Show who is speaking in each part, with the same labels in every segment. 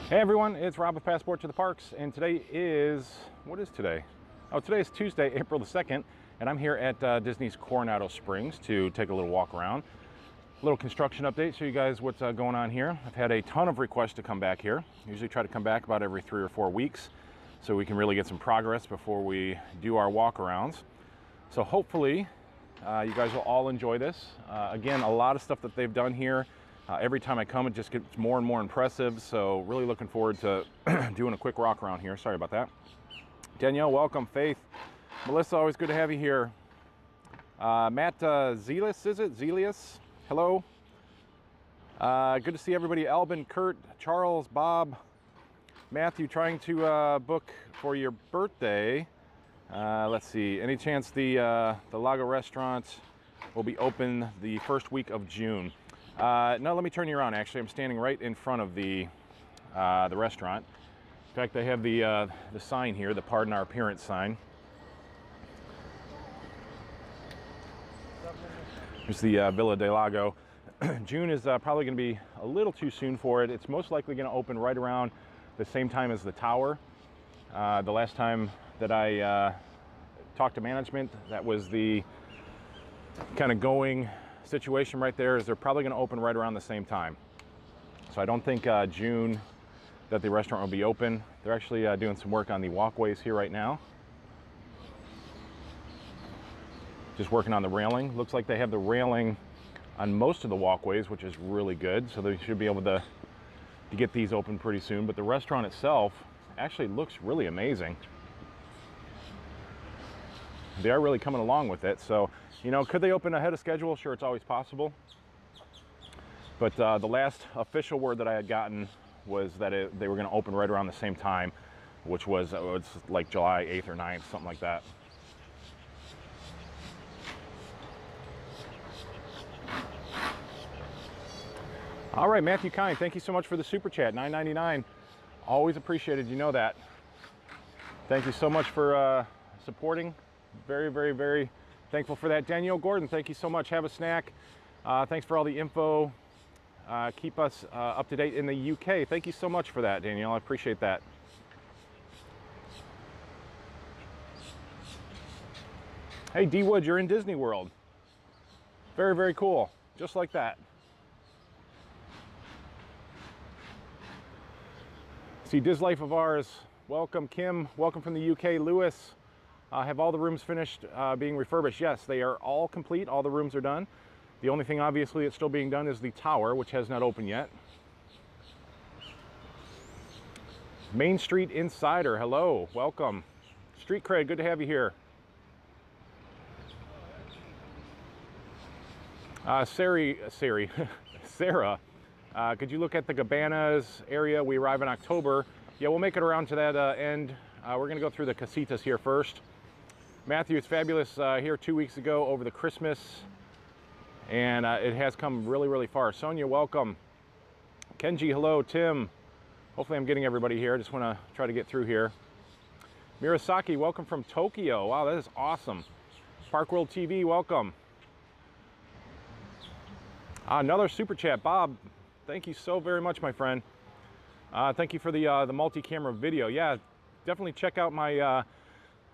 Speaker 1: Hey everyone, it's Rob with Passport to the Parks, and today is, what is today? Oh, today is Tuesday, April the 2nd, and I'm here at Disney's Coronado Springs to take a little walk around. A little construction update, show you guys what's going on here. I've had a ton of requests to come back here. I usually try to come back about every 3 or 4 weeks so we can really get some progress before we do our walk arounds. So hopefully you guys will all enjoy this. Again, a lot of stuff that they've done here. Every time I come, it just gets more and more impressive. So really looking forward to doing a quick walk around here. Sorry about that. Danielle, welcome. Faith, Melissa, always good to have you here. Matt Zelis, is it? Zelius, hello. Good to see everybody. Albin, Kurt, Charles, Bob, Matthew, trying to book for your birthday. Let's see, any chance the Lago restaurant will be open the first week of June? No, let me turn you around. Actually, I'm standing right in front of the restaurant. In fact, they have the sign here, the Pardon Our Appearance sign. Here's the Villa del Lago. June is probably going to be a little too soon for it. It's most likely going to open right around the same time as the tower. The last time that I talked to management, that was the kind of going situation right there, is they're probably going to open right around the same time. So I don't think June that the restaurant will be open. They're actually doing some work on the walkways here right now. Just working on the railing. Looks like they have the railing on most of the walkways, which is really good. So they should be able to get these open pretty soon. But the restaurant itself actually looks really amazing. They are really coming along with it. So, you know, could they open ahead of schedule? Sure, it's always possible. But the last official word that I had gotten was that they were going to open right around the same time, which was like July 8th or 9th, something like that. All right, Matthew Kine, thank you so much for the super chat, $9.99. Always appreciated, you know that. Thank you so much for supporting. Very, very, very thankful for that. Danielle Gordon, thank you so much. Have a snack. Thanks for all the info. Keep us up to date in the UK. Thank you so much for that, Danielle. I appreciate that. Hey, D Wood, you're in Disney World. Very, very cool. Just like that. See, Diz Life of Ours. Welcome, Kim. Welcome from the UK. Lewis. Have all the rooms finished being refurbished? Yes, they are all complete. All the rooms are done. The only thing obviously that's still being done is the tower, which has not opened yet. Main Street Insider, hello, welcome. Street Cred, good to have you here. Sarah, could you look at the Cabanas area? We arrive in October. Yeah, we'll make it around to that end. We're going to go through the casitas here first. Matthew, it's fabulous here 2 weeks ago over the Christmas, and it has come really, really far. Sonia, welcome. Kenji, hello. Tim, hopefully I'm getting everybody here. I just want to try to get through here. Mirasaki, welcome from Tokyo. Wow, that is awesome. Park World TV, welcome. Another super chat. Bob, thank you so very much, my friend. Thank you for the multi-camera video. Yeah, definitely check out my,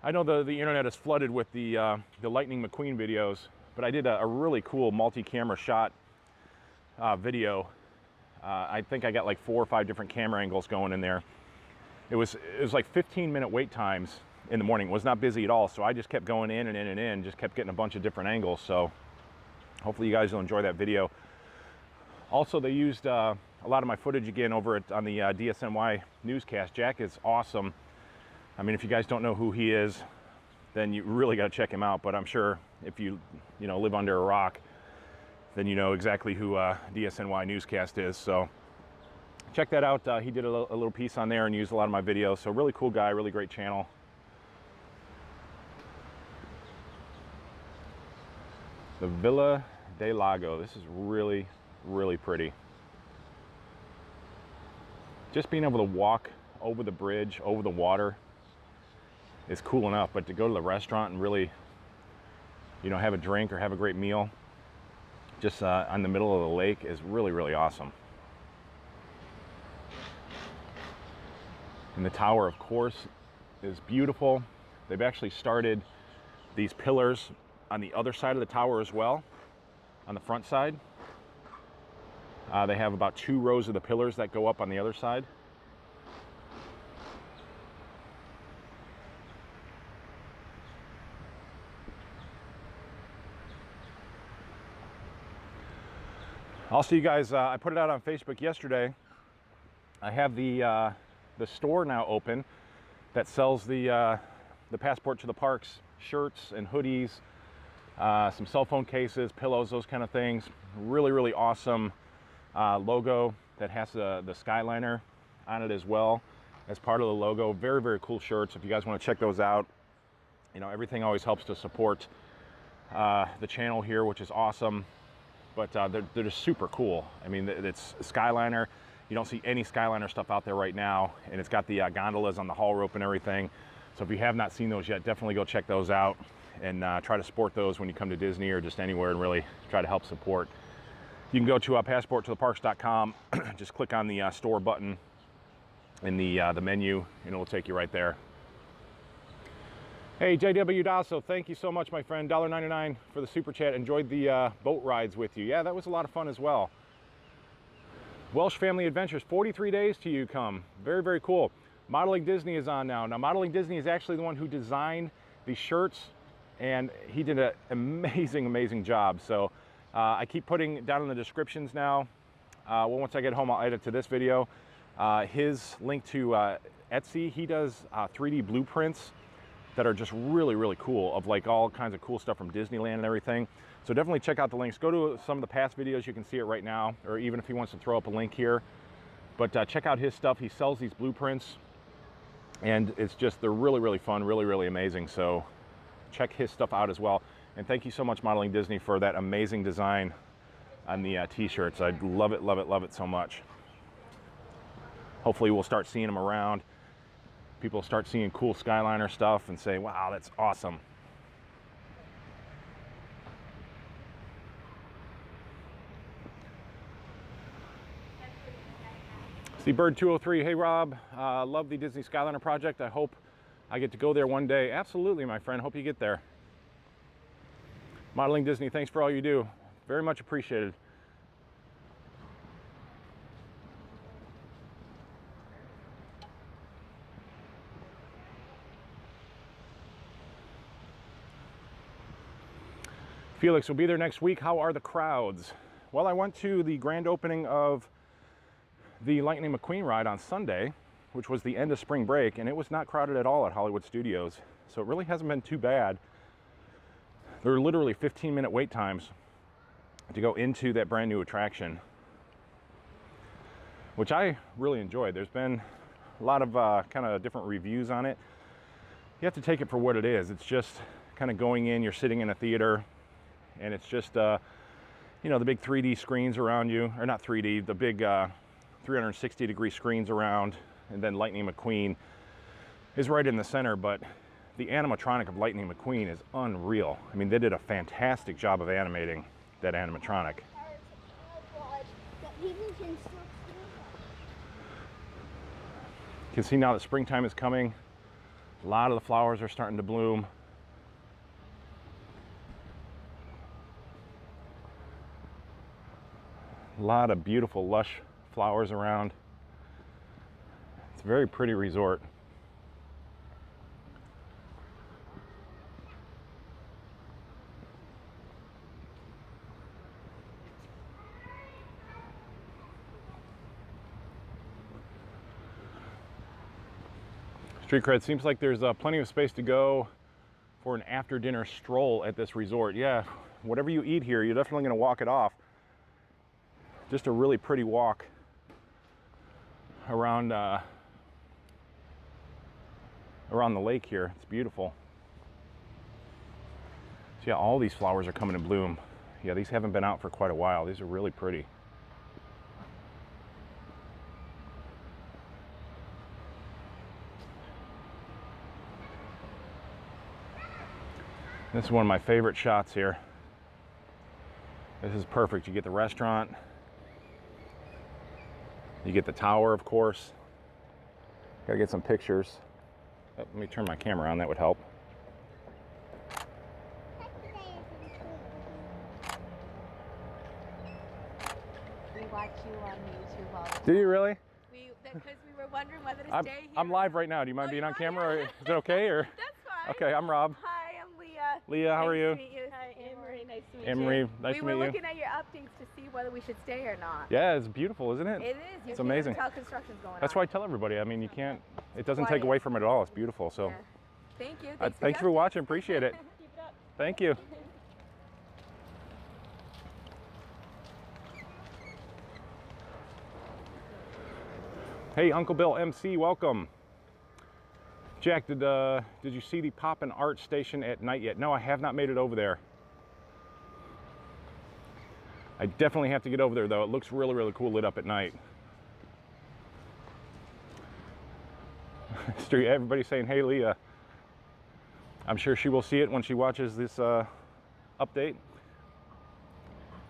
Speaker 1: I know the internet is flooded with the Lightning McQueen videos, but I did a really cool multi-camera shot video. I think I got like 4 or 5 different camera angles going in there. It was like 15-minute wait times in the morning. It was not busy at all, so I just kept going in and in and in, just kept getting a bunch of different angles. So hopefully you guys will enjoy that video. Also, they used a lot of my footage again over on the DSNY newscast. Jack is awesome. I mean, if you guys don't know who he is, then you really got to check him out. But I'm sure if you live under a rock, then you know exactly who DSNY newscast is. So check that out. He did a little piece on there and used a lot of my videos. So really cool guy, really great channel. The Villa del Lago. This is really, really pretty. Just being able to walk over the bridge, over the water, is cool enough, but to go to the restaurant and really, have a drink or have a great meal just on the middle of the lake is really, really awesome. And the tower, of course, is beautiful. They've actually started these pillars on the other side of the tower as well, on the front side. They have about 2 rows of the pillars that go up on the other side. Also, you guys, I put it out on Facebook yesterday. I have the store now open that sells the Passport to the Parks shirts and hoodies, some cell phone cases, pillows, those kind of things. Really, really awesome logo that has the Skyliner on it as well as part of the logo. Very, very cool shirts. If you guys want to check those out, you know, everything always helps to support the channel here, which is awesome. But they're just super cool. I mean, it's Skyliner. You don't see any Skyliner stuff out there right now, and it's got the gondolas on the haul rope and everything. So if you have not seen those yet, definitely go check those out and try to sport those when you come to Disney or just anywhere, and really try to help support. You can go to passporttotheparks.com, just click on the store button in the menu, and it'll take you right there. Hey, JW Dasso, thank you so much, my friend. $1.99 for the super chat. Enjoyed the boat rides with you. Yeah, that was a lot of fun as well. Welsh Family Adventures, 43 days to you come. Very, very cool. Modeling Disney is on now. Now, Modeling Disney is actually the one who designed these shirts, and he did an amazing, amazing job. So I keep putting down in the descriptions now. Well, once I get home, I'll add it to this video. His link to Etsy, he does 3D blueprints that are just really, really cool, of like all kinds of cool stuff from Disneyland and everything. So definitely check out the links. Go to some of the past videos, you can see it right now, or even if he wants to throw up a link here. But check out his stuff. He sells these blueprints, and it's just, they're really, really fun, really, really amazing. So check his stuff out as well. And thank you so much, Modeling Disney, for that amazing design on the t-shirts. I love it, love it, love it so much. Hopefully we'll start seeing them around. People start seeing cool Skyliner stuff and say, wow, that's awesome. Bird 203, hey Rob, love the Disney Skyliner project. I hope I get to go there one day. Absolutely, my friend, hope you get there. Modeling Disney, thanks for all you do. Very much appreciated. Felix will be there next week. How are the crowds? Well, I went to the grand opening of the Lightning McQueen ride on Sunday, which was the end of spring break, and it was not crowded at all at Hollywood Studios. So it really hasn't been too bad. There are literally 15-minute wait times to go into that brand new attraction, which I really enjoyed. There's been a lot of kind of different reviews on it. You have to take it for what it is. It's just kind of going in, you're sitting in a theater, and it's just, you know, the big 3D screens around you, or not 3D, the big 360-degree screens around, and then Lightning McQueen is right in the center. But the animatronic of Lightning McQueen is unreal. I mean, they did a fantastic job of animating that animatronic. You can see now that springtime is coming. A lot of the flowers are starting to bloom. A lot of beautiful, lush flowers around. It's a very pretty resort. Street Cred, seems like there's plenty of space to go for an after dinner stroll at this resort. Yeah, whatever you eat here, you're definitely gonna walk it off. Just a really pretty walk around around the lake here. It's beautiful. So yeah, all these flowers are coming in bloom. Yeah, these haven't been out for quite a while. These are really pretty. This is one of my favorite shots here. This is perfect. You get the restaurant, you get the tower, of course. Gotta get some pictures. Oh, let me turn my camera on, that would help.
Speaker 2: We watch you on YouTube all the time.
Speaker 1: Do you really?
Speaker 2: Because we were wondering whether to stay here.
Speaker 1: I'm live right now. Do you mind being on camera? Or is it okay? Or?
Speaker 2: That's fine.
Speaker 1: Okay, I'm Rob.
Speaker 2: Hi, I'm Leah.
Speaker 1: Leah, how are you?
Speaker 2: Nice to meet you. Hi, Emery. Nice to meet you.
Speaker 1: Emery, nice to meet you.
Speaker 2: We were looking at your updates to see whether we should stay or not.
Speaker 1: Yeah, it's beautiful, isn't it?
Speaker 2: It is.
Speaker 1: It's amazing.
Speaker 2: You can tell construction's going on.
Speaker 1: That's why I tell everybody. I mean, you can't, it doesn't take away from it at all. It's beautiful. So,
Speaker 2: yeah. Thank you.
Speaker 1: thanks for watching. Appreciate it.
Speaker 2: Keep it up.
Speaker 1: Thank you. Hey, Uncle Bill MC, welcome. Jack, did you see the Pop and Art station at night yet? No, I have not made it over there. I definitely have to get over there though. It looks really, really cool lit up at night. Street, everybody's saying, hey Leah. I'm sure she will see it when she watches this update.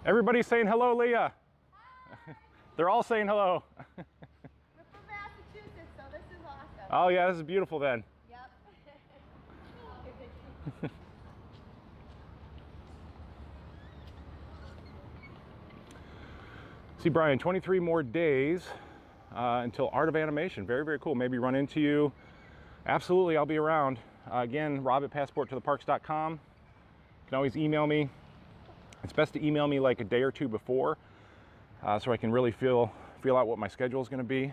Speaker 1: Everybody's saying hello, Leah. Hi. They're all saying hello.
Speaker 2: Massachusetts, so this is awesome.
Speaker 1: Oh yeah, this is beautiful then.
Speaker 2: Yep.
Speaker 1: See, Brian, 23 more days until Art of Animation. Very, very cool. Maybe run into you. Absolutely, I'll be around. Again, rob@passporttotheparks.com. You can always email me. It's best to email me like a day or two before so I can really feel out what my schedule is going to be.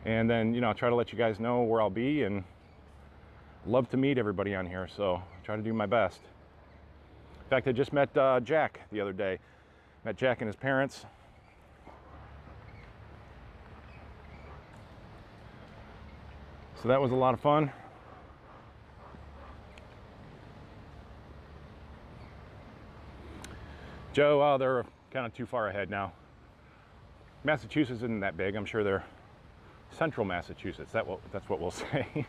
Speaker 1: And then, you know, I'll try to let you guys know where I'll be, and love to meet everybody on here, so I try to do my best. In fact, I just met Jack the other day. Met Jack and his parents. So that was a lot of fun. Joe, oh, they're kind of too far ahead now. Massachusetts isn't that big. I'm sure they're Central Massachusetts. That's what we'll say.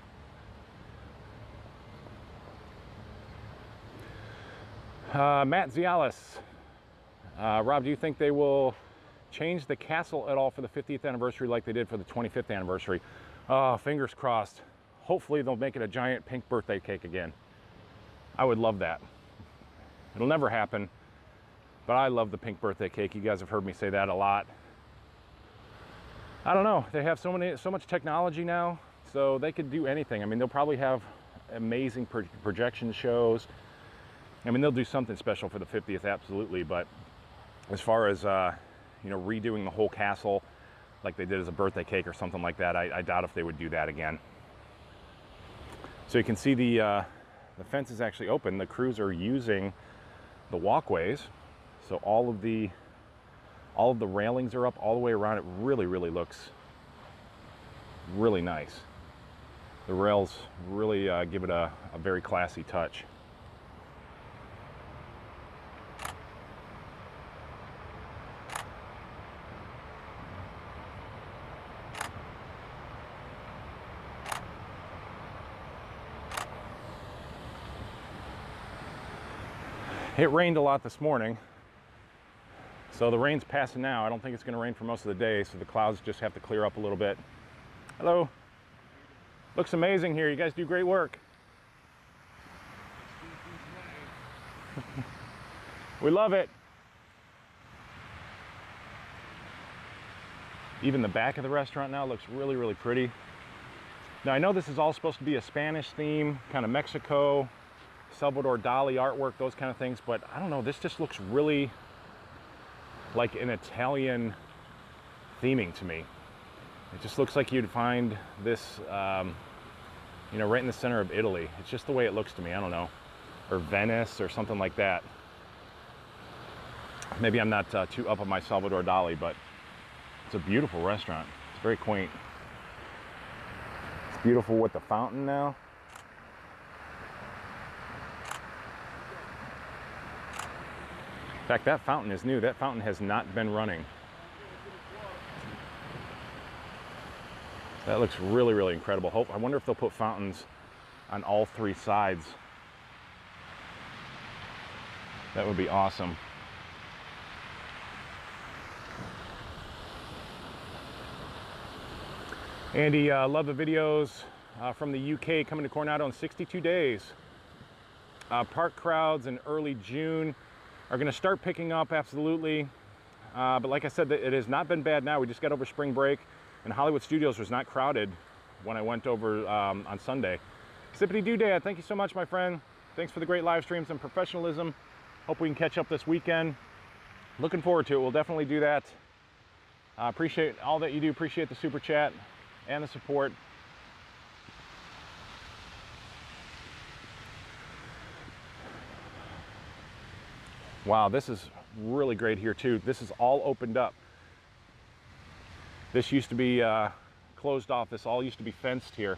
Speaker 1: Matt Zialis. Rob, do you think they will change the castle at all for the 50th anniversary like they did for the 25th anniversary? Oh, fingers crossed. Hopefully they'll make it a giant pink birthday cake again. I would love that. It'll never happen, but I love the pink birthday cake. You guys have heard me say that a lot. I don't know. They have so much technology now, so they could do anything. I mean, they'll probably have amazing projection shows. I mean, they'll do something special for the 50th, absolutely, but as far as, you know, redoing the whole castle like they did as a birthday cake or something like that, I doubt if they would do that again. So you can see the fence is actually open. The crews are using the walkways. So all of the railings are up all the way around. It really, really looks really nice. The rails really give it a very classy touch. It rained a lot this morning, so the rain's passing now. I don't think it's going to rain for most of the day, so the clouds just have to clear up a little bit. Hello. Looks amazing here. You guys do great work. We love it. Even the back of the restaurant now looks really, really pretty. Now I know this is all supposed to be a Spanish theme, kind of Mexico, Salvador Dali artwork, those kind of things, but I don't know, this just looks really like an Italian theming to me. It just looks like you'd find this, you know, right in the center of Italy. It's just the way it looks to me, I don't know. Or Venice or something like that. Maybe I'm not too up on my Salvador Dali, but it's a beautiful restaurant. It's very quaint. It's beautiful with the fountain now. In fact, that fountain is new. That fountain has not been running. That looks really, really incredible. I wonder if they'll put fountains on all three sides. That would be awesome. Andy, love the videos from the UK coming to Coronado in 62 days. Park crowds in early June are going to start picking up, absolutely. But like I said, it has not been bad now. We just got over spring break, and Hollywood Studios was not crowded when I went over on Sunday. Sippity Doo Dad, thank you so much, my friend. Thanks for the great live streams and professionalism. Hope we can catch up this weekend. Looking forward to it. We'll definitely do that. Appreciate all that you do. Appreciate the super chat and the support. Wow, this is really great here too. This is all opened up. This used to be closed off. This all used to be fenced here.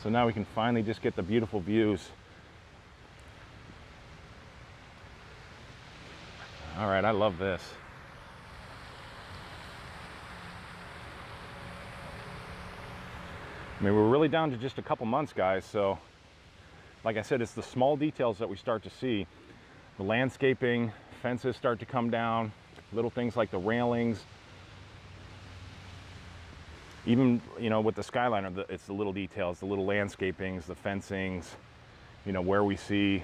Speaker 1: So now we can finally just get the beautiful views. All right, I love this. I mean, we're really down to just a couple months, guys, so like I said, it's the small details that we start to see. The landscaping, fences start to come down, little things like the railings. Even, you know, with the Skyliner, it's the little details, the little landscapings, the fencings, you know, where we see,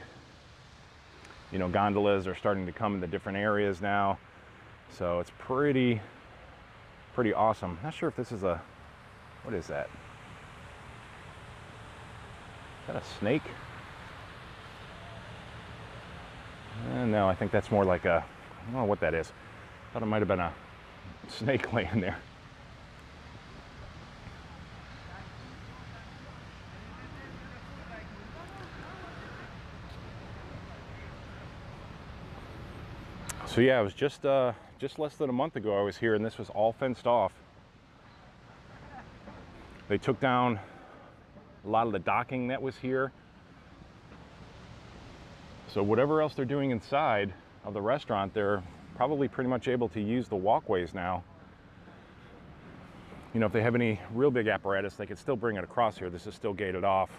Speaker 1: you know, gondolas are starting to come in the different areas now. So it's pretty awesome. Not sure if this is what is that? Is that a snake? No, I think that's more like I don't know what that is. Thought it might have been a snake laying there. So yeah, it was just less than a month ago I was here, and this was all fenced off. They took down a lot of the docking that was here. So whatever else they're doing inside of the restaurant, they're probably pretty much able to use the walkways now. You know, if they have any real big apparatus, they could still bring it across here. This is still gated off.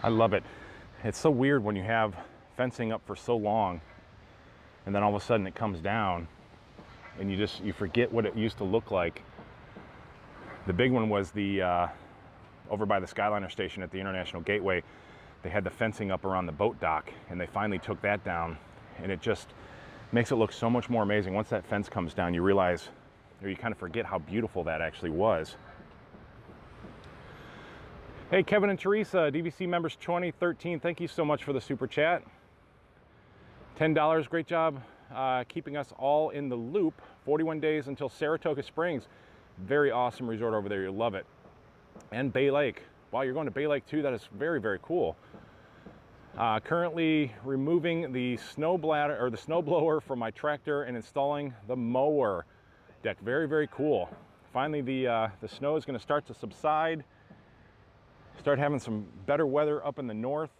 Speaker 1: I love it. It's so weird when you have fencing up for so long and then all of a sudden it comes down and you forget what it used to look like. The big one was the over by the Skyliner station at the International Gateway. They had the fencing up around the boat dock, and they finally took that down, and it just makes it look so much more amazing. Once that fence comes down, you realize, or you kind of forget how beautiful that actually was. Hey, Kevin and Teresa, DVC members 2013, thank you so much for the super chat. $10, great job keeping us all in the loop. 41 days until Saratoga Springs. Very awesome resort over there, you'll love it. And Bay Lake. Wow, you're going to Bay Lake too? That is very, very cool. Currently removing the snow bladder or the snow blower from my tractor and installing the mower deck. Very, very cool. Finally, the snow is going to start to subside. Start having some better weather up in the north.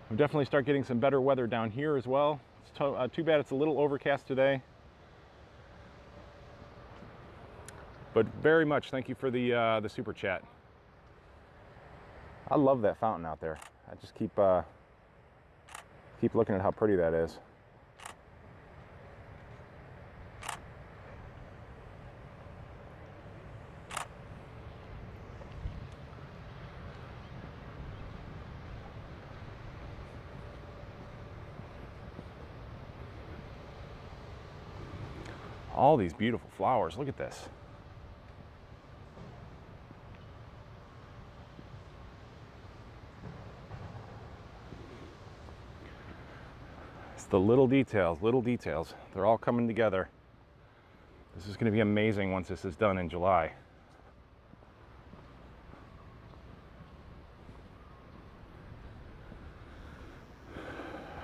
Speaker 1: We'll definitely start getting some better weather down here as well. It's too bad it's a little overcast today. But very much thank you for the super chat. I love that fountain out there. I just keep looking at how pretty that is. All these beautiful flowers. Look at this. It's the little details, little details. They're all coming together. This is going to be amazing once this is done in July.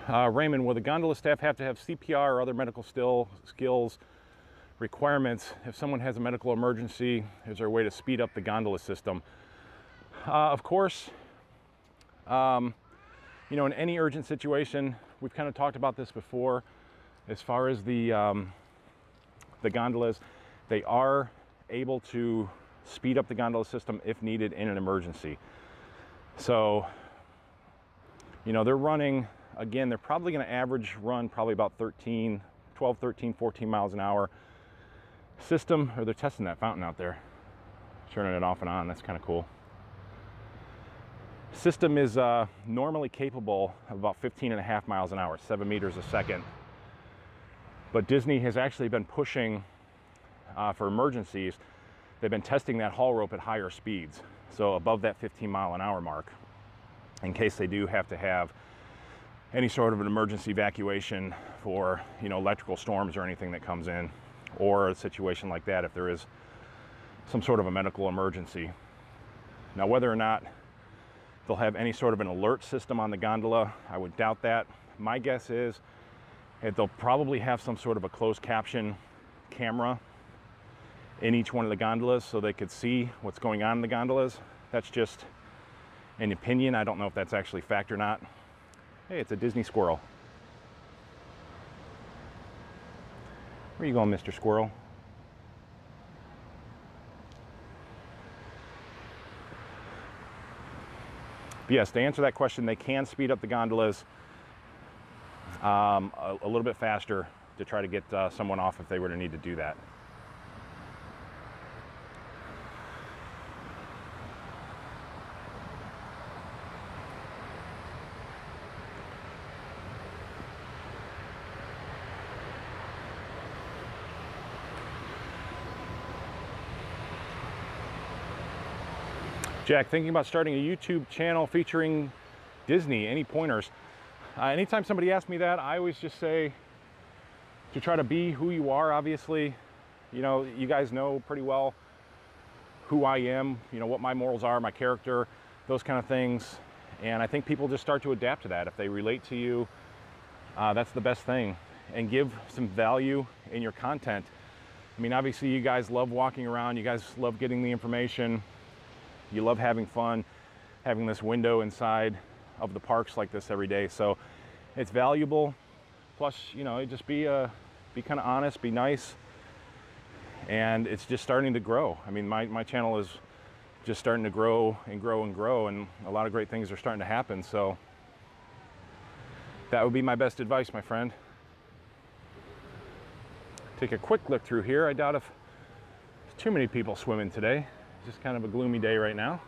Speaker 1: Raymond, will the gondola staff have to have CPR or other medical skills requirements if someone has a medical emergency? Is there a way to speed up the gondola system? Of course, you know, in any urgent situation, we've kind of talked about this before, as far as the gondolas, they are able to speed up the gondola system if needed in an emergency. So, you know, they're running, again, they're probably going to average run probably about 12, 13, 14 miles an hour. System, or they're testing that fountain out there, turning it off and on. That's kind of cool. System is normally capable of about 15.5 miles an hour, 7 meters a second. But Disney has actually been pushing for emergencies. They've been testing that haul rope at higher speeds, so above that 15-mile-an-hour mark, in case they do have to have any sort of an emergency evacuation for, you know, electrical storms or anything that comes in, or a situation like that if there is some sort of a medical emergency. Now, whether or not they'll have any sort of an alert system on the gondola, I would doubt that. My guess is that they'll probably have some sort of a closed caption camera in each one of the gondolas so they could see what's going on in the gondolas. That's just an opinion. I don't know if that's actually fact or not. Hey, it's a Disney squirrel. Where are you going, Mr. Squirrel? But yes, to answer that question, they can speed up the gondolas a little bit faster to try to get someone off if they were to need to do that. Jack, thinking about starting a YouTube channel featuring Disney. Any pointers? Anytime somebody asks me that, I always just say to try to be who you are. Obviously, you know, you guys know pretty well who I am, you know, what my morals are, my character, those kind of things. And I think people just start to adapt to that. If they relate to you, that's the best thing. And give some value in your content. I mean, obviously you guys love walking around, you guys love getting the information, you love having fun, having this window inside of the parks like this every day. So it's valuable. Plus, you know, just be kind of honest, be nice. And it's just starting to grow. I mean, my channel is just starting to grow and grow and grow, and a lot of great things are starting to happen. So that would be my best advice, my friend. Take a quick look through here. I doubt if there's too many people swimming today. It's just kind of a gloomy day right now.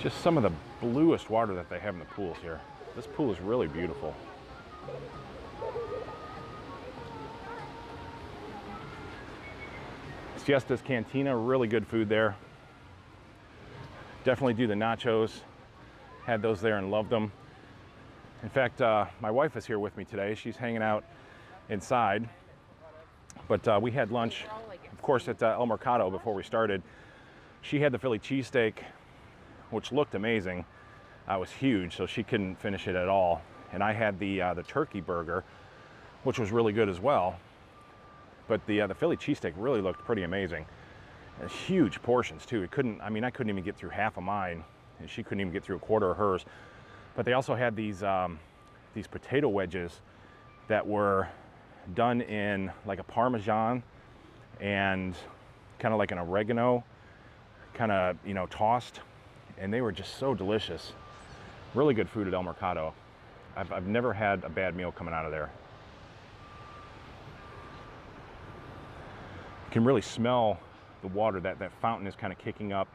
Speaker 1: Just some of the bluest water that they have in the pools here. This pool is really beautiful. Siesta's Cantina, really good food there. Definitely do the nachos. Had those there and loved them. In fact, my wife is here with me today. She's hanging out inside. But we had lunch, of course, at El Mercado before we started. She had the Philly cheesesteak, which looked amazing. It was huge, so she couldn't finish it at all. And I had the turkey burger, which was really good as well. But the Philly cheesesteak really looked pretty amazing. And huge portions too. I couldn't even get through half of mine, and she couldn't even get through a quarter of hers. But they also had these potato wedges that were done in like a Parmesan and kind of like an oregano, kind of, you know, tossed. And they were just so delicious. Really good food at El Mercado. I've never had a bad meal coming out of there. You can really smell the water. That fountain is kind of kicking up.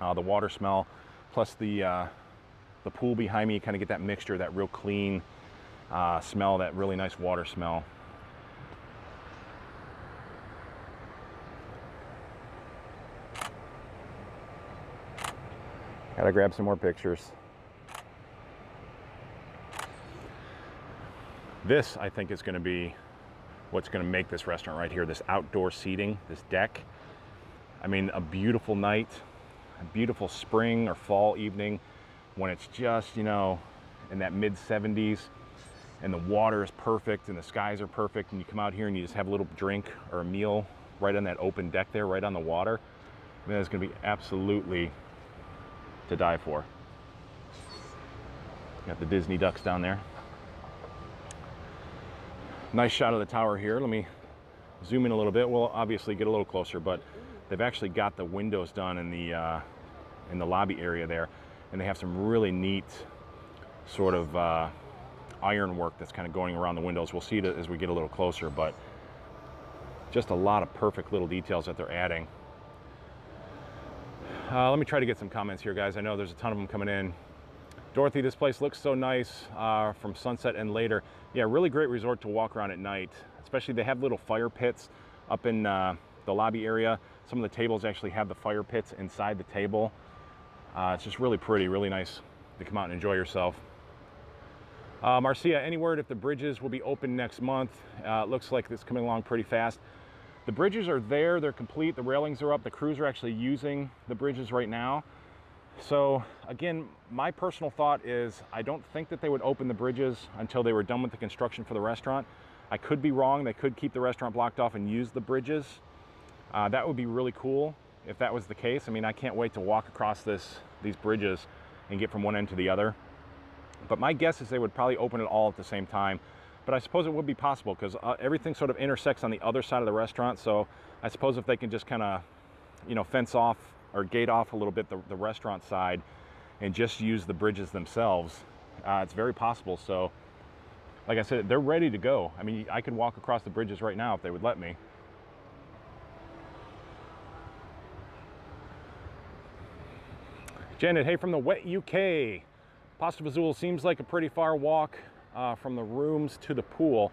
Speaker 1: The water smell, plus the pool behind me. You kind of get that mixture, that real clean smell, that really nice water smell. Gotta grab some more pictures. This, I think, is gonna be what's gonna make this restaurant right here, this outdoor seating, this deck. I mean, a beautiful night, a beautiful spring or fall evening when it's just, you know, in that mid-70s and the water is perfect and the skies are perfect, and you come out here and you just have a little drink or a meal right on that open deck there, right on the water. I mean, it's gonna be absolutely to die for. Got the Disney ducks down there. Nice shot of the tower here. Let me zoom in a little bit. We'll obviously get a little closer, but they've actually got the windows done in the lobby area there, and they have some really neat sort of iron work that's kind of going around the windows. We'll see it as we get a little closer, but just a lot of perfect little details that they're adding. Let me try to get some comments here, guys. I know there's a ton of them coming in. Dorothy, this place looks so nice from sunset and later. Yeah, really great resort to walk around at night. Especially they have little fire pits up in the lobby area. Some of the tables actually have the fire pits inside the table. It's just really pretty, really nice to come out and enjoy yourself. Marcia, any word if the bridges will be open next month? It looks like it's coming along pretty fast. The bridges are there, they're complete, the railings are up, the crews are actually using the bridges right now. So again, my personal thought is I don't think that they would open the bridges until they were done with the construction for the restaurant. I could be wrong, they could keep the restaurant blocked off and use the bridges. That would be really cool if that was the case. I mean, I can't wait to walk across these bridges and get from one end to the other. But my guess is they would probably open it all at the same time. But I suppose it would be possible because everything sort of intersects on the other side of the restaurant. So I suppose if they can just kind of, fence off or gate off a little bit the restaurant side and just use the bridges themselves, it's very possible. So like I said, they're ready to go. I mean, I could walk across the bridges right now if they would let me. Janet, hey from the wet UK. Pasta Vazul seems like a pretty far walk from the rooms to the pool.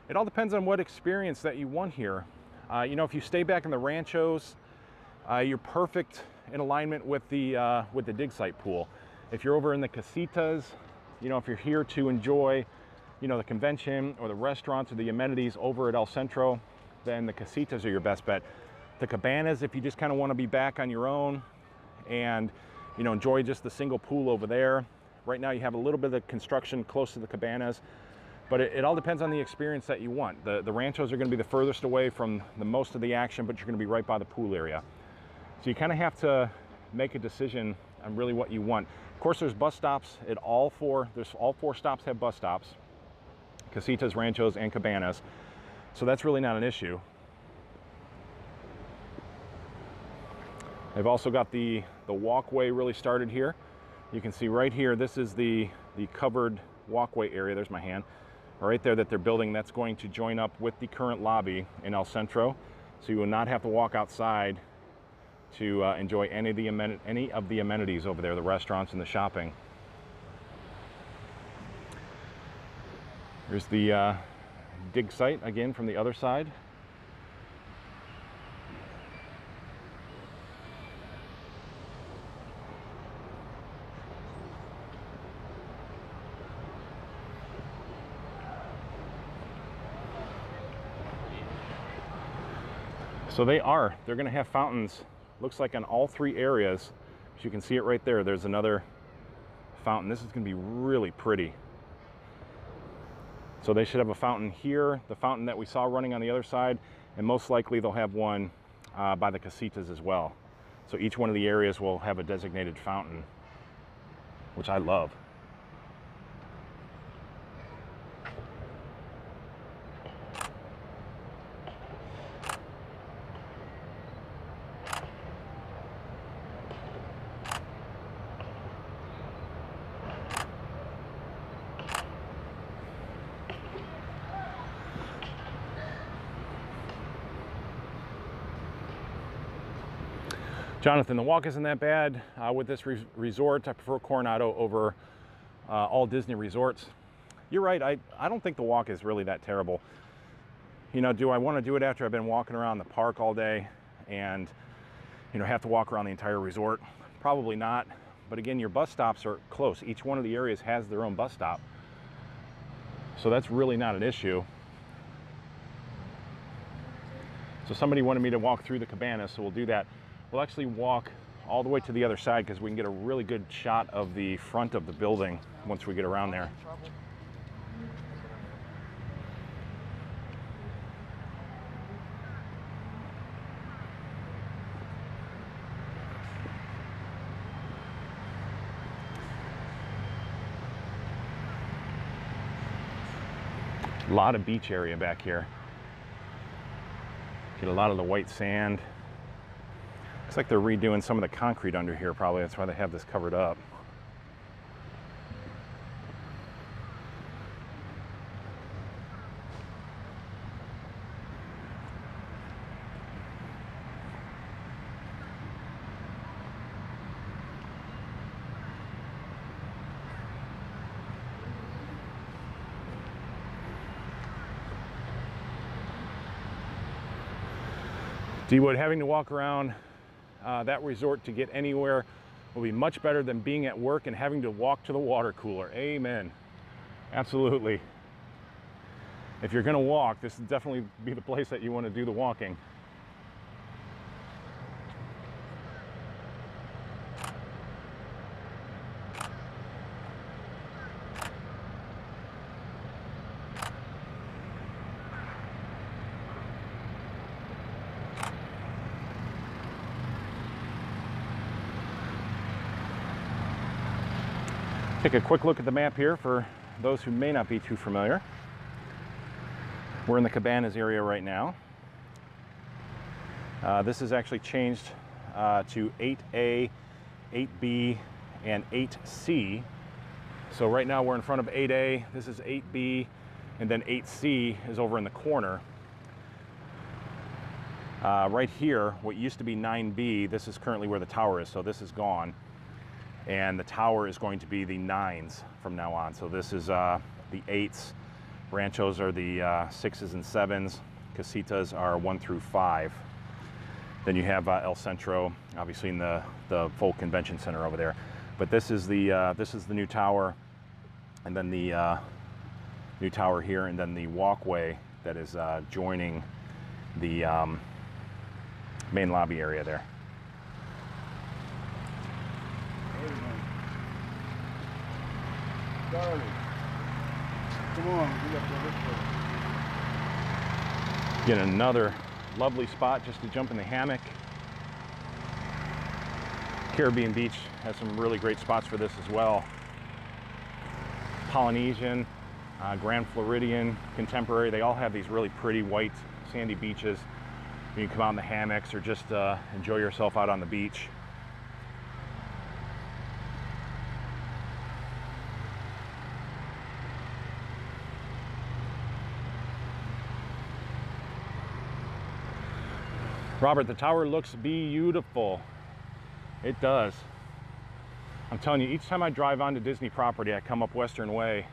Speaker 1: It all depends on what experience that you want here. If you stay back in the ranchos, you're perfect in alignment with the dig site pool. If you're over in the casitas, if you're here to enjoy, the convention or the restaurants or the amenities over at El Centro, then the casitas are your best bet. The cabanas, if you just kind of want to be back on your own and enjoy just the single pool over there. Right now you have a little bit of construction close to the cabanas, but it all depends on the experience that you want. The ranchos are going to be the furthest away from the most of the action, but you're going to be right by the pool area. So you kind of have to make a decision on really what you want. Of course, there's bus stops at all four stops have bus stops, casitas, ranchos, and cabanas. So that's really not an issue. They've also got the walkway really started here. You can see right here, this is the covered walkway area. There's my hand. Right there that they're building, that's going to join up with the current lobby in El Centro. So you will not have to walk outside to enjoy any of the amenities over there, the restaurants and the shopping. Here's the dig site again from the other side. So they're going to have fountains, looks like on all three areas. As you can see it right there, there's another fountain. This is going to be really pretty. So they should have a fountain here, the fountain that we saw running on the other side, and most likely they'll have one by the casitas as well. So each one of the areas will have a designated fountain, which I love. Jonathan, the walk isn't that bad with this resort. I prefer Coronado over all Disney resorts. You're right, I don't think the walk is really that terrible. Do I want to do it after I've been walking around the park all day and have to walk around the entire resort? Probably not. But again, your bus stops are close. Each one of the areas has their own bus stop. So that's really not an issue. So somebody wanted me to walk through the Cabanas, so we'll do that. We'll actually walk all the way to the other side because we can get a really good shot of the front of the building once we get around there. A lot of beach area back here. Get a lot of the white sand. Looks like they're redoing some of the concrete under here probably. That's why they have this covered up. D-Wood, having to walk around that resort to get anywhere will be much better than being at work and having to walk to the water cooler. Amen. Absolutely. If you're going to walk, this would definitely be the place that you want to do the walking. Take a quick look at the map here for those who may not be too familiar. We're in the Cabanas area right now. This is actually changed to 8A, 8B, and 8C. So right now we're in front of 8A, this is 8B, and then 8C is over in the corner. Right here, what used to be 9B, this is currently where the tower is, so this is gone. And the tower is going to be the 9s from now on. So this is the 8s. Ranchos are the 6s and 7s. Casitas are 1 through 5. Then you have El Centro, obviously in the full convention center over there. But this is the new tower, and then the new tower here, and then the walkway that is joining the main lobby area there.
Speaker 3: Charlie, come on, we got to go this way.
Speaker 1: Get another lovely spot just to jump in the hammock. Caribbean Beach has some really great spots for this as well. Polynesian, Grand Floridian, Contemporary, they all have these really pretty white sandy beaches. You can come out in the hammocks or just enjoy yourself out on the beach. Robert, the tower looks beautiful. It does. I'm telling you, each time I drive onto Disney property, I come up Western Way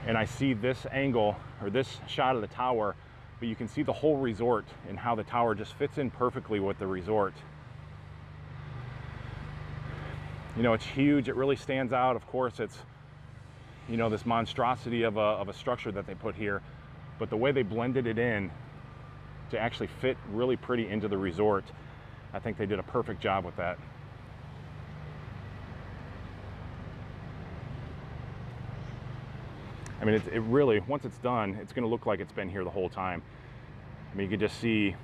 Speaker 1: and I see this angle or this shot of the tower, but you can see the whole resort and how the tower just fits in perfectly with the resort. You know, it's huge. It really stands out. Of course, it's, you know, this monstrosity of a structure that they put here, but the way they blended it in to actually fit really pretty into the resort, I think they did a perfect job with that. I mean, it really, once it's done, it's going to look like it's been here the whole time. I mean, you can just see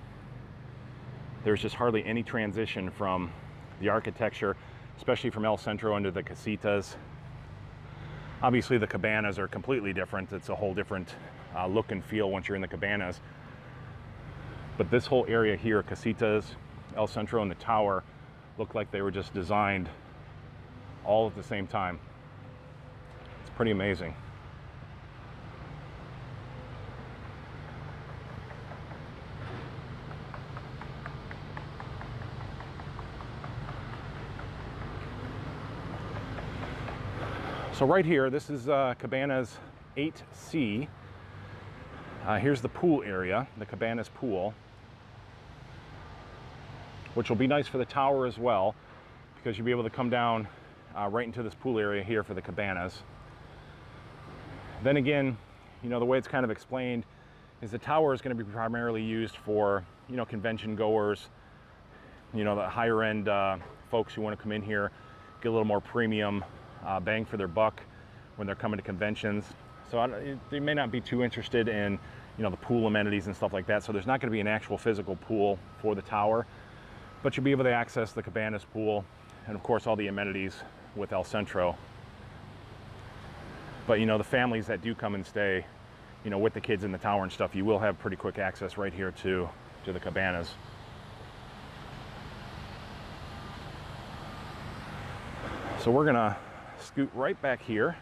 Speaker 1: there's just hardly any transition from the architecture, especially from El Centro into the casitas. Obviously, the cabanas are completely different. It's a whole different look and feel once you're in the cabanas. But this whole area here, casitas, El Centro, and the tower, look like they were just designed all at the same time. It's pretty amazing. So right here, this is Cabanas 8C. Here's the pool area, the Cabanas pool, which will be nice for the tower as well, because you'll be able to come down right into this pool area here for the cabanas. Then again, you know, the way it's kind of explained is the tower is going to be primarily used for, you know, convention goers, you know, the higher end folks who want to come in here, get a little more premium bang for their buck when they're coming to conventions. So they may not be too interested in, you know, the pool amenities and stuff like that. So there's not going to be an actual physical pool for the tower, but you'll be able to access the Cabanas pool and of course all the amenities with El Centro. But you know, the families that do come and stay, you know, with the kids in the tower and stuff, you will have pretty quick access right here to the Cabanas. So we're gonna scoot right back here.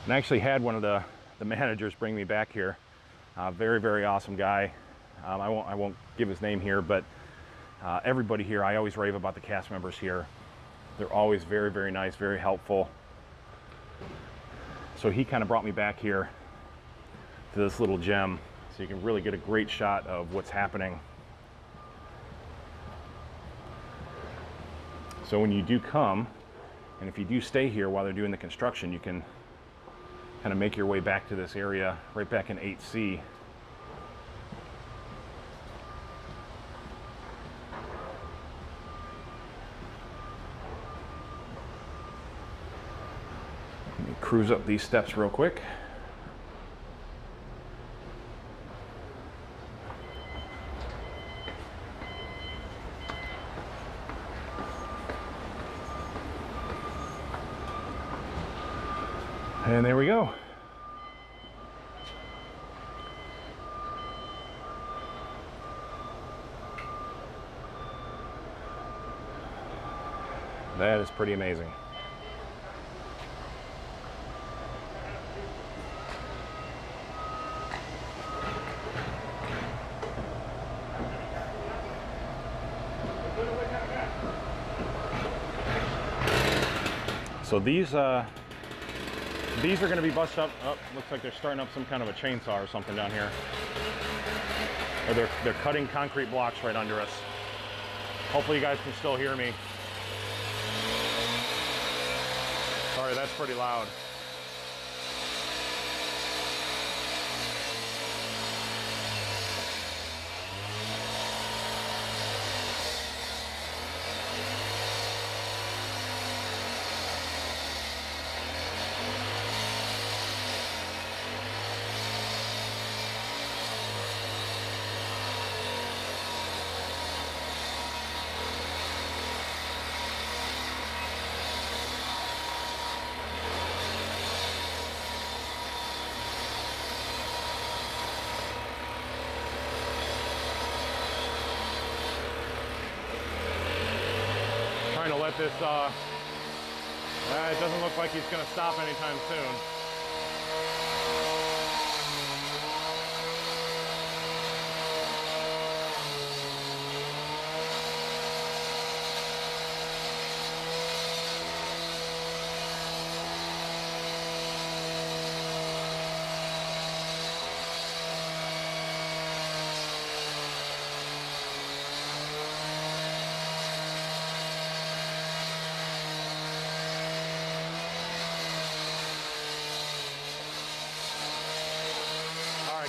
Speaker 1: And I actually had one of the managers bring me back here. Very, very awesome guy. I won't give his name here, but everybody here, I always rave about the cast members here. They're always very, very nice, very helpful. So he kind of brought me back here to this little gem so you can really get a great shot of what's happening. So when you do come, and if you do stay here while they're doing the construction, you can kind of make your way back to this area right back in 8C. Let me cruise up these steps real quick. And there we go. That is pretty amazing. So these are going to be bust up. Oh, looks like they're starting up some kind of a chainsaw or something down here. Or they're cutting concrete blocks right under us. Hopefully you guys can still hear me. Sorry, that's pretty loud. Trying to let this, it doesn't look like he's going to stop anytime soon.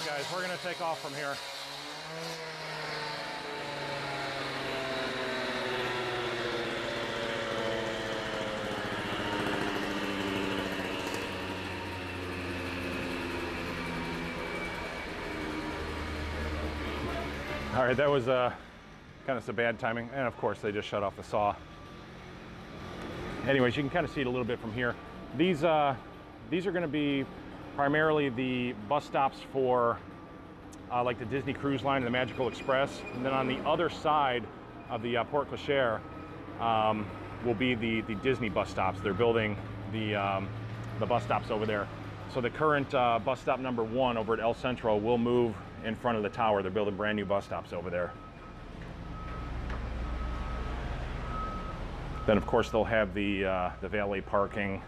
Speaker 1: Guys, we're going to take off from here. All right, that was kind of some bad timing, and of course they just shut off the saw. Anyways, you can kind of see it a little bit from here. These are going to be primarily the bus stops for like the Disney Cruise Line and the Magical Express. And then on the other side of the Port Cochere will be the Disney bus stops. They're building the bus stops over there. So the current bus stop number 1 over at El Centro will move in front of the tower. They're building brand new bus stops over there. Then of course they'll have the valet parking,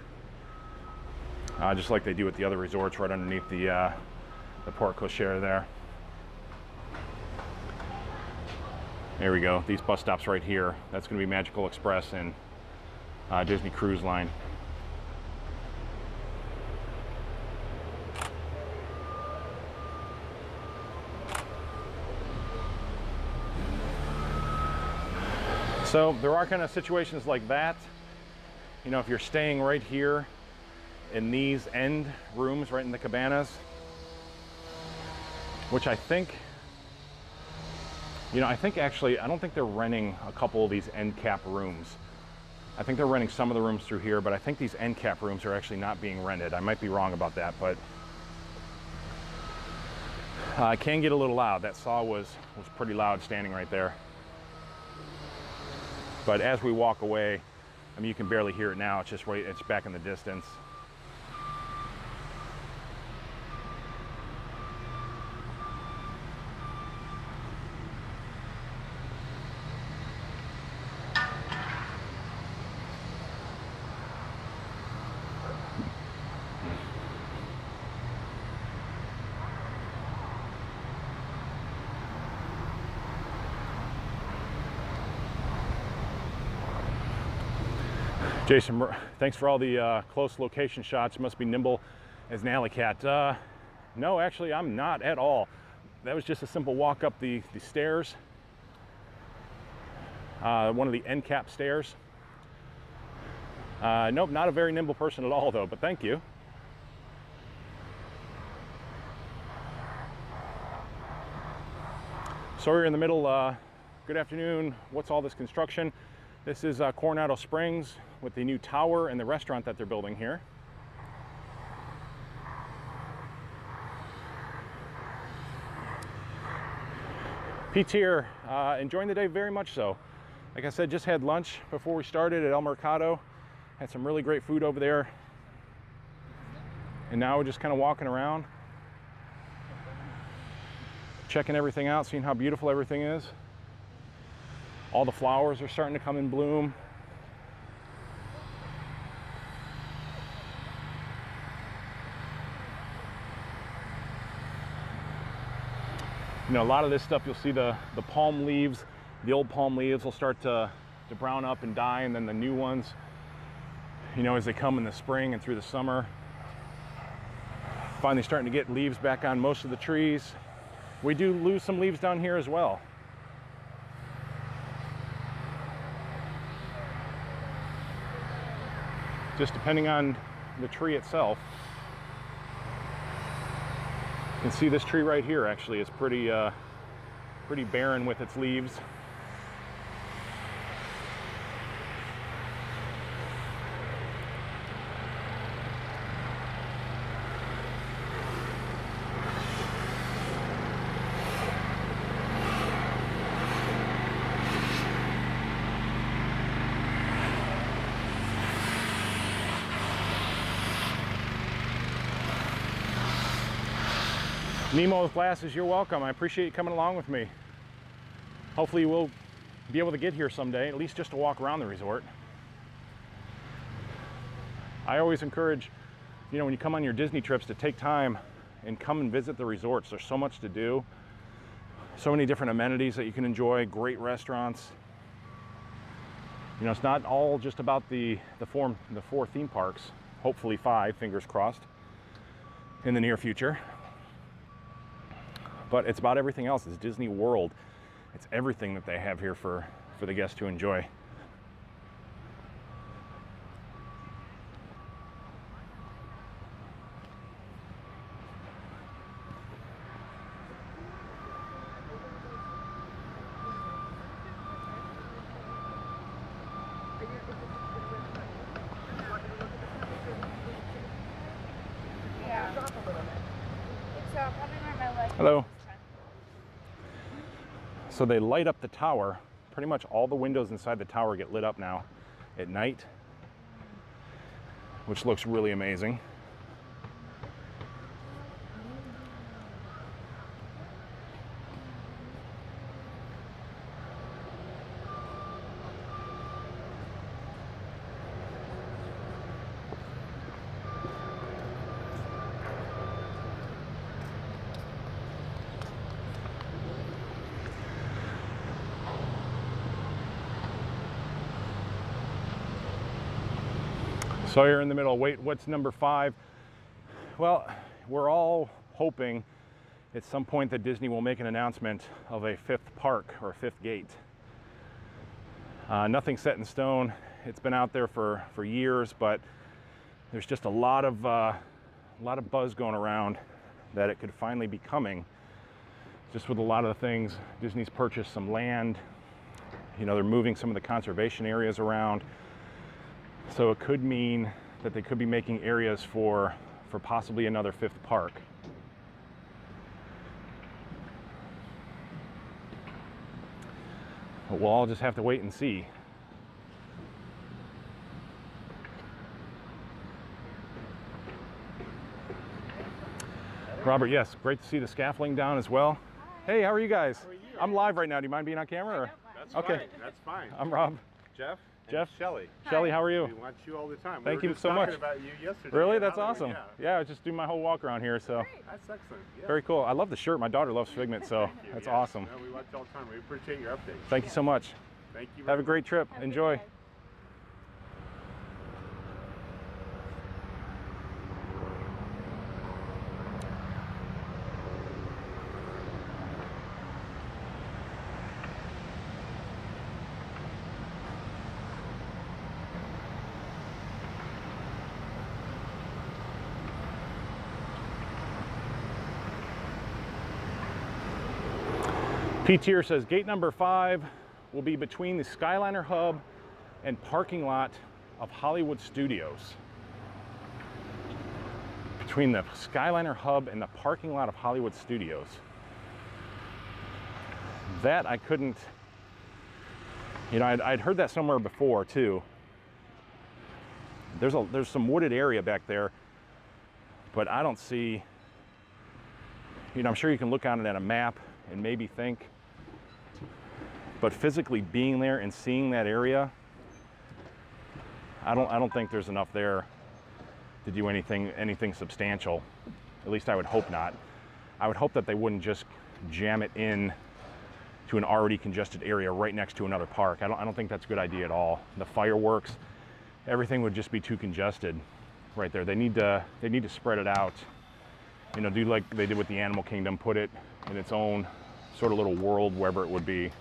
Speaker 1: just like they do at the other resorts right underneath the Port Cochere there. There we go, these bus stops right here. That's going to be Magical Express and Disney Cruise Line. So there are kind of situations like that. You know, if you're staying right here in these end rooms right in the Cabanas, which I think, you know, I think actually, I don't think they're renting a couple of these end cap rooms. I think they're renting some of the rooms through here, but I think these end cap rooms are actually not being rented. I might be wrong about that, but it can get a little loud. That saw was pretty loud standing right there. But as we walk away, I mean, you can barely hear it now. It's just right, it's back in the distance. Jason, thanks for all the close location shots. You must be nimble as an alley cat. No, actually, I'm not at all. That was just a simple walk up the stairs. One of the end cap stairs. Nope, not a very nimble person at all, though, but thank you. So we're in the middle. Good afternoon. What's all this construction? This is Coronado Springs with the new tower and the restaurant that they're building here. Pete's here, enjoying the day very much so. Like I said, just had lunch before we started at El Mercado. Had some really great food over there. And now we're just kind of walking around, checking everything out, seeing how beautiful everything is. All the flowers are starting to come in bloom. You know, a lot of this stuff, you'll see the palm leaves, the old palm leaves will start to brown up and die, and then the new ones, you know, as they come in the spring and through the summer. Finally starting to get leaves back on most of the trees. We do lose some leaves down here as well. Just depending on the tree itself. You can see this tree right here actually is pretty barren with its leaves. Nemo with glasses, you're welcome. I appreciate you coming along with me. Hopefully we'll be able to get here someday, at least just to walk around the resort. I always encourage, you know, when you come on your Disney trips, to take time and come and visit the resorts. There's so much to do, so many different amenities that you can enjoy, great restaurants. You know, it's not all just about the four theme parks, hopefully 5, fingers crossed, in the near future. But it's about everything else. It's Disney World. It's everything that they have here for the guests to enjoy. Hello. So they light up the tower. Pretty much all the windows inside the tower get lit up now at night, which looks really amazing. So you're in the middle. Wait, what's number 5? Well, we're all hoping at some point that Disney will make an announcement of a 5th park or a 5th gate. Nothing set in stone. It's been out there for years, but there's just a lot of buzz going around that it could finally be coming. Just with a lot of the things, Disney's purchased some land. You know, they're moving some of the conservation areas around. So it could mean that they could be making areas for possibly another 5th park. But we'll all just have to wait and see. Robert, yes, great to see the scaffolding down as well.
Speaker 2: Hi.
Speaker 1: Hey, how are you guys?
Speaker 3: How are you?
Speaker 1: I'm live right now. Do you mind being on camera? Or?
Speaker 3: That's
Speaker 1: Okay.
Speaker 3: fine. That's fine.
Speaker 1: I'm Rob.
Speaker 3: Jeff.
Speaker 1: Jeff.
Speaker 3: Shelly.
Speaker 1: Shelly, how are
Speaker 3: We
Speaker 1: you?
Speaker 3: watch you all the time.
Speaker 1: Thank
Speaker 3: we
Speaker 1: you
Speaker 3: were just
Speaker 1: so much.
Speaker 3: talking about you yesterday.
Speaker 1: Really?
Speaker 3: in
Speaker 1: That's
Speaker 3: Hollywood,
Speaker 1: awesome.
Speaker 3: Yeah.
Speaker 1: Yeah, I was just doing my whole walk around here, so
Speaker 2: Great.
Speaker 3: That's excellent. Yeah.
Speaker 1: very cool. I love the shirt. My daughter loves Figment, so
Speaker 3: Thank you.
Speaker 1: that's
Speaker 3: Yeah.
Speaker 1: awesome.
Speaker 3: No, we watch all the time. We appreciate your updates.
Speaker 1: Thank you so much.
Speaker 3: Thank you.
Speaker 1: Have a great trip.
Speaker 2: Have a good
Speaker 1: Enjoy.
Speaker 2: day.
Speaker 1: Pete here says gate number 5 will be between the Skyliner hub and parking lot of Hollywood Studios. Between the Skyliner hub and the parking lot of Hollywood Studios. That I couldn't, you know, I'd heard that somewhere before too. There's some wooded area back there, but I don't see, you know, I'm sure you can look on it at a map and maybe think, but physically being there and seeing that area, I don't think there's enough there to do anything substantial. At least I would hope not. I would hope that they wouldn't just jam it in to an already congested area right next to another park. I don't think that's a good idea at all. The fireworks, everything would just be too congested right there. They need to spread it out. You know, do like they did with the Animal Kingdom, put it in its own sort of little world wherever it would be.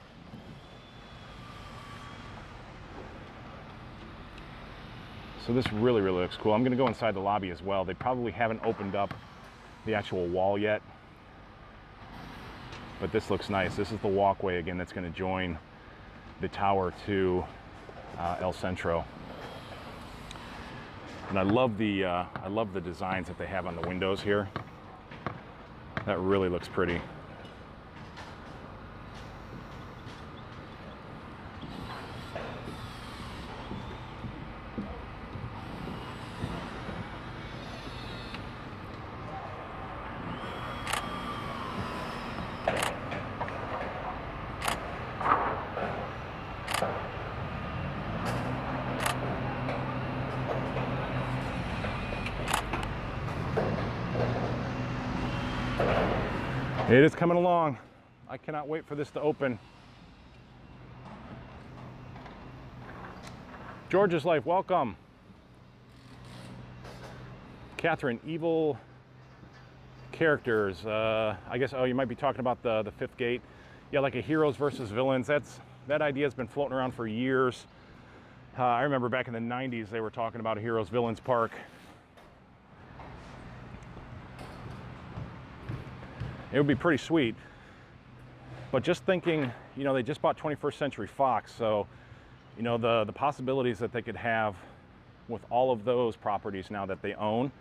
Speaker 1: So this really looks cool. I'm gonna go inside the lobby as well. They probably haven't opened up the actual wall yet, but this looks nice. This is the walkway again that's gonna join the tower to El Centro. And I love the designs that they have on the windows here. That really looks pretty. It is coming along. I cannot wait for this to open. George's Life, welcome. Catherine, evil characters. I guess, oh, you might be talking about the 5th gate. Yeah, like a heroes versus villains. That idea has been floating around for years. I remember back in the 90s, they were talking about a heroes villains park. It would be pretty sweet. But just thinking, you know, they just bought 21st Century Fox, so, you know, the possibilities that they could have with all of those properties now that they own,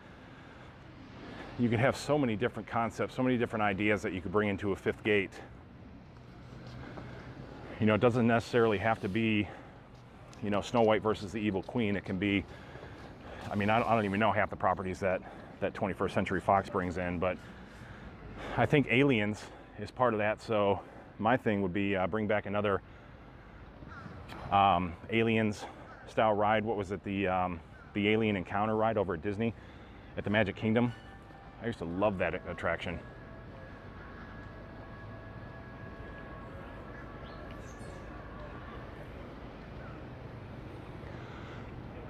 Speaker 1: you could have so many different concepts, so many different ideas that you could bring into a 5th gate. You know, it doesn't necessarily have to be, you know, Snow White versus the Evil Queen. It can be, I mean, I don't even know half the properties that 21st Century Fox brings in, but I think Aliens is part of that. So my thing would be bring back another Aliens style ride. What was it? The Alien Encounter ride over at Disney at the Magic Kingdom. I used to love that attraction.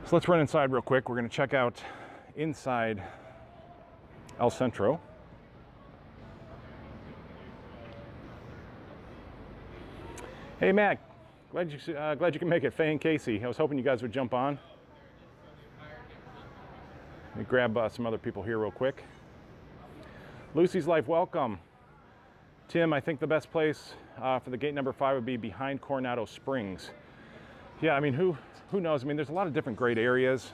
Speaker 1: So let's run inside real quick. We're going to check out inside El Centro. Hey Matt, glad you can make it. Faye and Casey, I was hoping you guys would jump on. Let me grab some other people here real quick. Lucy's Life, welcome. Tim, I think the best place for the gate number 5 would be behind Coronado Springs. Yeah, I mean, who who knows? I mean, there's a lot of different great areas.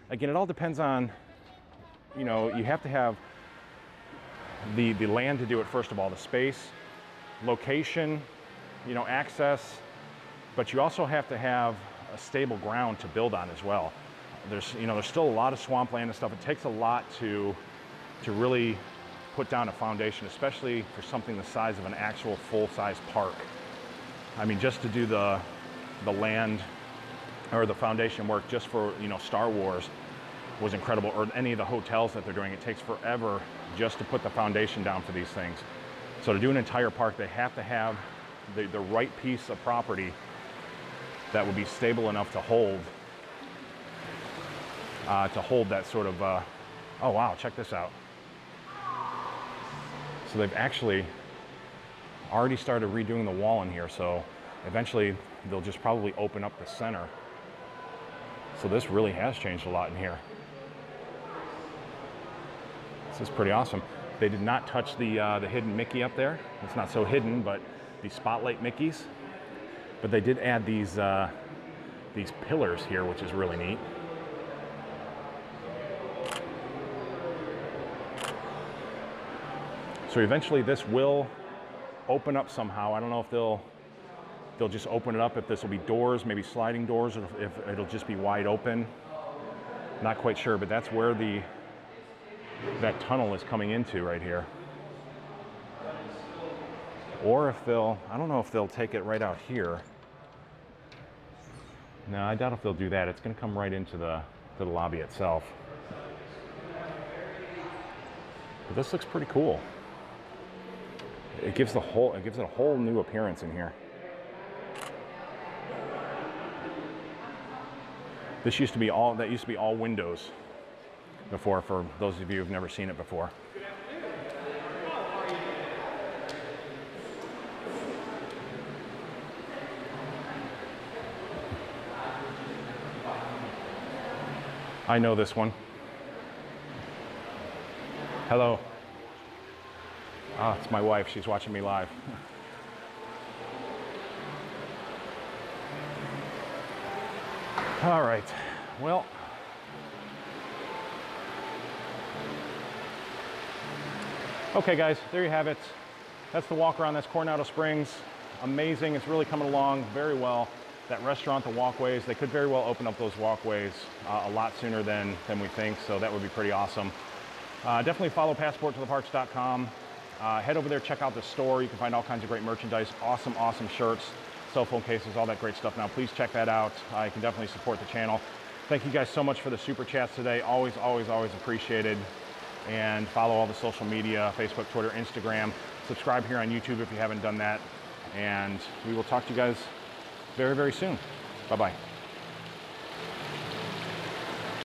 Speaker 1: Again, it all depends on, you know, you have to have the land to do it, first of all, the space, location, you know, access, but you also have to have a stable ground to build on as well. There's, you know, there's still a lot of swampland and stuff. It takes a lot to really put down a foundation, especially for something the size of an actual full-size park. I mean, just to do the land or the foundation work just for, you know, Star Wars was incredible, or any of the hotels that they're doing. It takes forever just to put the foundation down for these things. So to do an entire park, they have to have the right piece of property that would be stable enough to hold that sort of, oh wow, check this out. So they've actually already started redoing the wall in here, so eventually they'll just probably open up the center. So this really has changed a lot in here. This is pretty awesome. They did not touch the hidden Mickey up there. It's not so hidden, but the spotlight Mickeys. But they did add these pillars here, which is really neat. So eventually this will open up somehow. I don't know if they'll just open it up, if this will be doors, maybe sliding doors, or if it'll just be wide open. Not quite sure, but that's where that tunnel is coming into right here. Or if I don't know if they'll take it right out here. No, I doubt if they'll do that. It's going to come right into the lobby itself. But this looks pretty cool. It gives it a whole new appearance in here. That used to be all windows before, for those of you who've never seen it before. I know this one. Hello. Ah, it's my wife. She's watching me live. All right. Well, okay, guys, there you have it. That's the walk around. That's Coronado Springs. Amazing. It's really coming along very well. That restaurant, the walkways, they could very well open up those walkways a lot sooner than we think, so that would be pretty awesome. Definitely follow passporttotheparks.com. Head over there, check out the store. You can find all kinds of great merchandise, awesome shirts, cell phone cases, all that great stuff. Now, please check that out. You can definitely support the channel. Thank you guys so much for the super chats today. Always appreciated. And follow all the social media, Facebook, Twitter, Instagram. Subscribe here on YouTube if you haven't done that. And we will talk to you guys very, very soon. Bye-bye.